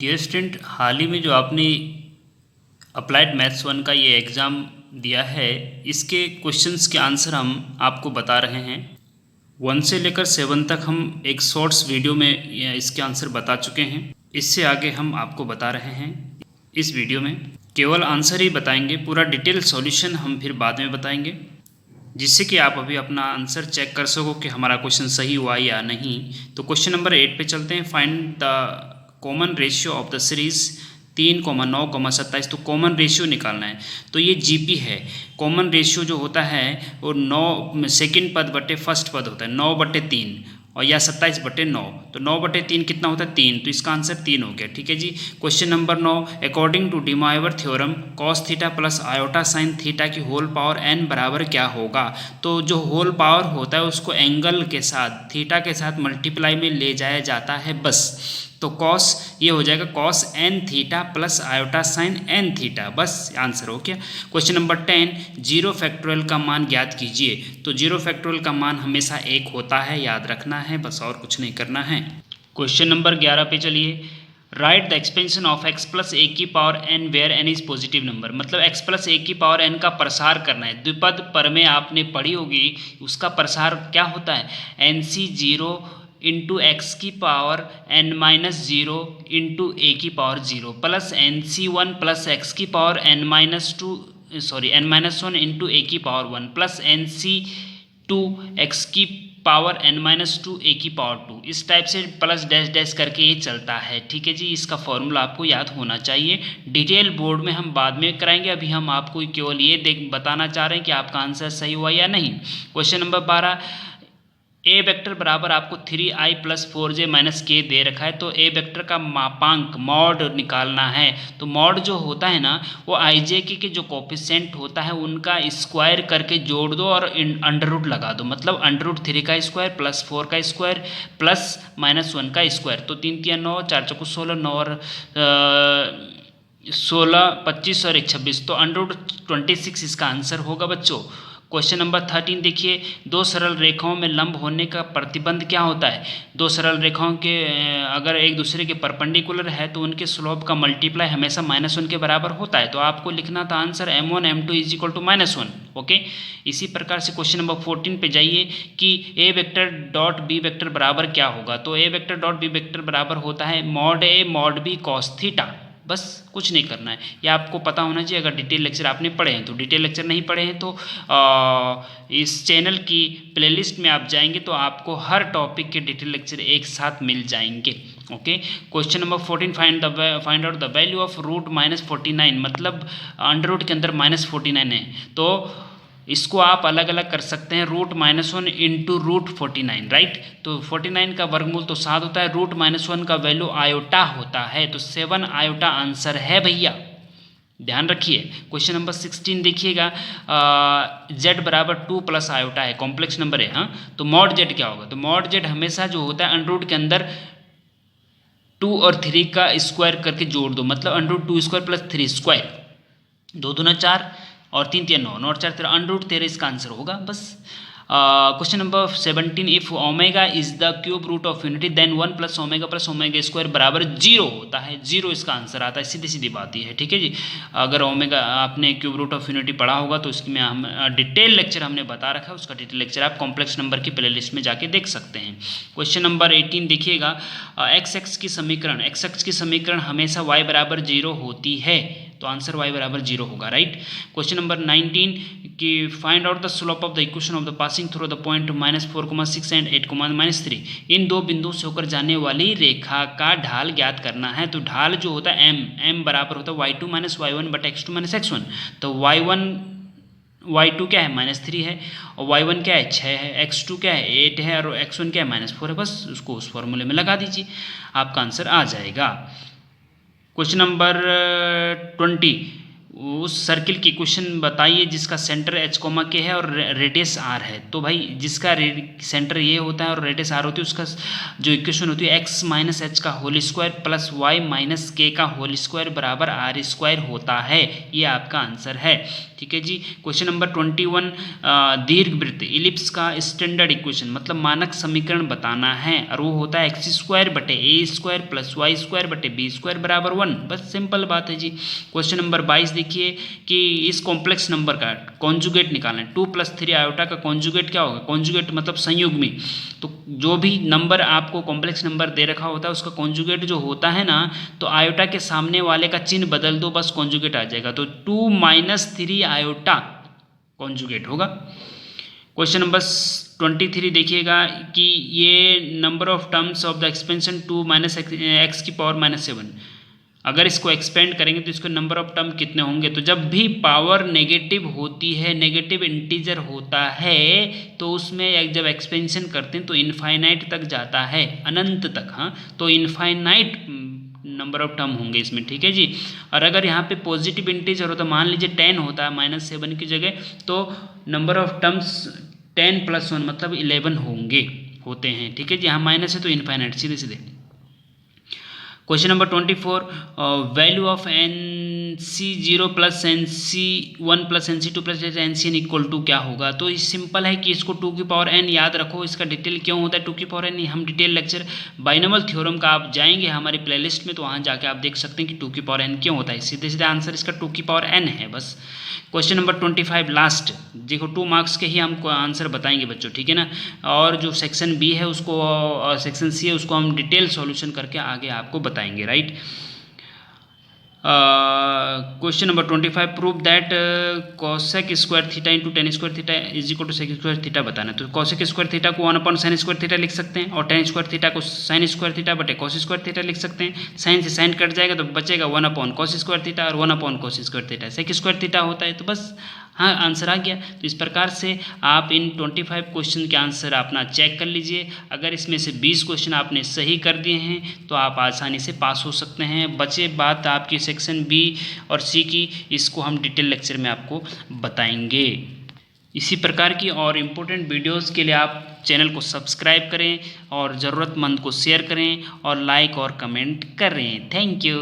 Dear student, हाल ही में जो आपने अप्लाइड मैथ्स 1 का ये एग्ज़ाम दिया है, इसके क्वेश्चंस के आंसर हम आपको बता रहे हैं। 1 से लेकर 7 तक हम एक शॉर्ट्स वीडियो में इसके आंसर बता चुके हैं। इससे आगे हम आपको बता रहे हैं इस वीडियो में केवल आंसर ही बताएंगे, पूरा डिटेल सॉल्यूशन हम फिर बाद में बताएंगे, जिससे कि आप अभी अपना आंसर चेक कर सको कि हमारा क्वेश्चन सही हुआ या नहीं। तो क्वेश्चन नंबर 8 पे चलते हैं। Find the common ratio of the series 3,9,27। तो कॉमन रेशियो निकालना है। तो ये जीपी है। कॉमन रेशियो जो होता है वो 9 सेकेंड पद बटे फर्स्ट पद होता है, 9/3 और या 27/9। तो 9/3 कितना होता है? 3। तो इसका आंसर 3 हो गया। ठीक है जी। Question number 9, according to de Moivre theorem cos theta plus iota sine theta की होल पावर n बराबर क्या होगा? तो जो होल पावर होता है उसको एंगल के साथ, थीटा के साथ मल्टीप्लाई में ले जाया जाता है बस। तो कॉस ये हो जाएगा cos n theta plus iota sign n theta, बस आंसर हो गया। क्वेश्चन नंबर 10, जीरो फैक्टोरियल का मान ज्ञात कीजिए। तो जीरो फैक्टोरियल का मान हमेशा 1 होता है, याद रखना है, बस और कुछ नहीं करना है। क्वेश्चन नंबर 11 पे चलिए। Right the expansion of x plus a की power n where n is positive number. मतलब x प्लस ए की पावर n का प्रसार करना है। द्विपद पर में आपने पढ़ी होगी, उसका प्रसार क्या होता है? NC0 इंटू एक्स की पावर n-0 इंटू ए की power 0 plus NC1 plus x की पावर n-1 इंटू ए की पावर 1 प्लस NC2 एक्स की पावर n-2 ए की पावर 2। इस टाइप से प्लस डैश डैश करके ये चलता है। ठीक है जी। इसका फॉर्मूला आपको याद होना चाहिए। डिटेल बोर्ड में हम बाद में कराएंगे, अभी हम आपको केवल ये बताना चाह रहे हैं कि आपका आंसर सही हुआ या नहीं। क्वेश्चन नंबर 12, ए वेक्टर बराबर आपको 3i प्लस 4j माइनस के दे रखा है। तो ए वेक्टर का मापांक मॉड निकालना है। तो मॉड जो होता है ना, वो आई जे के जो कोफिशिएंट होता है उनका स्क्वायर करके जोड़ दो और अंडर रूट लगा दो। मतलब अंडर रूट 3 का स्क्वायर प्लस 4 का स्क्वायर प्लस -1 का स्क्वायर। तो 3 3 9, 4 4 16, 9 और 16, 25 और 1 26। तो अंडर रूट 26 इसका आंसर होगा बच्चों। क्वेश्चन नंबर 13 देखिए। दो सरल रेखाओं में लंब होने का प्रतिबंध क्या होता है? दो सरल रेखाओं के अगर एक दूसरे के परपेंडिकुलर है तो उनके स्लोप का मल्टीप्लाई हमेशा -1 के बराबर होता है। तो आपको लिखना था answer m1 m2 is equal to -1। ओके। इसी प्रकार से क्वेश्चन नंबर 14 पे जाइए कि A vector dot B vector बराबर क्या होगा? तो A vector dot B vector बराबर होता है mod A mod B cos theta. बस कुछ नहीं करना है, ये आपको पता होना चाहिए। अगर डिटेल लेक्चर आपने पढ़े हैं तो, डिटेल लेक्चर नहीं पढ़े हैं तो इस चैनल की प्लेलिस्ट में आप जाएंगे तो आपको हर टॉपिक के डिटेल लेक्चर एक साथ मिल जाएंगे। Okay. Question number 14, find out the value of root -49। मतलब अंडर रूट के अंदर -49 है तो इसको आप अलग अलग कर सकते हैं। √-1 इंटू √49, राइट। तो 49 का वर्गमूल तो 7 होता है। √-1 का वैल्यू आयोटा होता है, तो 7 आयोटा आंसर है भैया, ध्यान रखिए। क्वेश्चन नंबर 16 देखिएगा। z बराबर 2 प्लस आयोटा है, कॉम्प्लेक्स नंबर है। हाँ, तो मॉड z क्या होगा? तो मॉड z हमेशा जो होता है अंडर रूट के अंदर 2 और 3 का स्क्वायर करके जोड़ दो। मतलब under root 2 square plus 3 square, 2 दूना 4 और 3 3 9, 9 और 4 13, अंडर रूट 13 इसका आंसर होगा बस। Question number 17, if omega is the cube root of unity then 1 plus omega square बराबर 0 होता है। 0 इसका आंसर आता है, सीधी सीधी बात ही है। ठीक है जी। अगर ओमेगा आपने क्यूब रूट ऑफ यूनिटी पढ़ा होगा तो इसमें हम डिटेल लेक्चर हमने बता रखा है, उसका डिटेल लेक्चर आप कॉम्प्लेक्स नंबर की प्लेलिस्ट में जाके देख सकते हैं। क्वेश्चन नंबर 18 देखिएगा। एक्स की समीकरण हमेशा y बराबर 0 होती है, तो आंसर y बराबर 0 होगा, राइट। क्वेश्चन नंबर 19 कि find out the slope of the equation of the passing through the point -4,6 and 8,-3। इन दो बिंदुओं से होकर जाने वाली रेखा का ढाल ज्ञात करना है। तो ढाल जो होता है m बराबर होता है y2 - y1 बटा x2 - x1। तो y2 क्या है? -3 है, और y1 क्या है? 6 है, x2 क्या है? 8 है, और x1 क्या है? -4 है। बस उसको उस फॉर्मूले में लगा दीजिए, आपका आंसर आ जाएगा। क्वेश्चन नंबर 20, उस सर्किल की इक्वेशन बताइए जिसका सेंटर एच कोमा के है और रेडियस आर है। तो भाई जिसका सेंटर ये होता है और रेडियस आर होती है उसका जो इक्वेशन होती है एक्स माइनस एच का whole square plus y minus k का होल स्क्वायर बराबर आर स्क्वायर होता है। ये आपका आंसर है। ठीक है जी। क्वेश्चन नंबर 21 दीर्घवृत्त इलिप्स का स्टैंडर्ड इक्वेशन मतलब मानक समीकरण बताना है और वो होता है एक्स स्क्वायर बटे ए स्क्वायर प्लस वाई स्क्वायर बटे बी स्क्वायर बराबर 1। बस सिंपल बात है जी। क्वेश्चन नंबर 22 देखिए कि इस कॉम्प्लेक्स नंबर का कॉन्जुगेट निकालना है। 2 + 3 आयोटा का कॉन्जुगेट क्या होगा? कॉन्जुगेट मतलब संयुग्मी। तो जो भी नंबर आपको कॉम्प्लेक्स नंबर दे रखा होता है उसका कॉन्जुगेट जो होता है ना, तो आयोटा के सामने वाले का चिन्ह बदल दो बस कॉन्जुगेट आ जाएगा। तो 2 - 3 आयोटा कॉन्जुगेट होगा। क्वेश्चन नंबर 23 देखिएगा कि ये number of terms of the expansion 2 - x की पावर -7, अगर इसको एक्सपेंड करेंगे तो इसके नंबर ऑफ टर्म कितने होंगे? तो जब भी पावर नेगेटिव होती है, नेगेटिव इंटीजर होता है, तो उसमें जब एक्सपेंशन करते हैं तो इनफाइनाइट तक जाता है, अनंत तक। हाँ, तो इनफाइनाइट नंबर ऑफ टर्म होंगे इसमें। ठीक है जी। और अगर यहाँ पे पॉजिटिव इंटीजर होता, मान लीजिए 10 होता है -7 की जगह, तो नंबर ऑफ टर्म्स 10 + 1 मतलब 11 होते हैं। ठीक है जी। यहाँ माइनस है तो इनफाइनाइट सीधे सीधे। Question number 24 value of NC0 + NC1 + NC2 + NCn equal to क्या होगा? तो सिंपल है कि इसको 2 की पावर n याद रखो। इसका डिटेल क्यों होता है 2 की पावर n, हम डिटेल लेक्चर बाइनोमियल थ्योरम का आप जाएंगे हमारी प्लेलिस्ट में तो वहाँ जाके आप देख सकते हैं कि 2 की पावर n क्यों होता है। सीधे सीधे आंसर इसका 2 की पावर n है बस। क्वेश्चन नंबर 25 लास्ट, देखो 2 मार्क्स के ही हमको आंसर बताएंगे बच्चों। ठीक है ना। और जो सेक्शन बी है उसको, सेक्शन सी है उसको हम डिटेल सॉल्यूशन करके आगे आपको बताएंगे। Right. Question number 25 prove that cosec square theta into tan square theta is equal to sec square theta बताना। तो cosec स्क्वायर थीटा को 1/sin स्क्वायर थीटा लिख सकते हैं और tan स्क्वायर थीटा को sin स्क्वायर थीटा बटे cos स्क्वायर थीटा लिख सकते हैं। साइन से साइन कट जाएगा तो बचेगा 1/cos स्क्वायर थीटा और 1/cos square theta. sec square theta होता है। तो बस हाँ, आंसर आ गया। तो इस प्रकार से आप इन 25 क्वेश्चन के आंसर अपना चेक कर लीजिए। अगर इसमें से 20 क्वेश्चन आपने सही कर दिए हैं तो आप आसानी से पास हो सकते हैं। बचे बात आपकी सेक्शन बी और सी की, इसको हम डिटेल लेक्चर में आपको बताएंगे। इसी प्रकार की और इम्पोर्टेंट वीडियोस के लिए आप चैनल को सब्सक्राइब करें और ज़रूरतमंद को शेयर करें और लाइक और कमेंट करें। Thank you.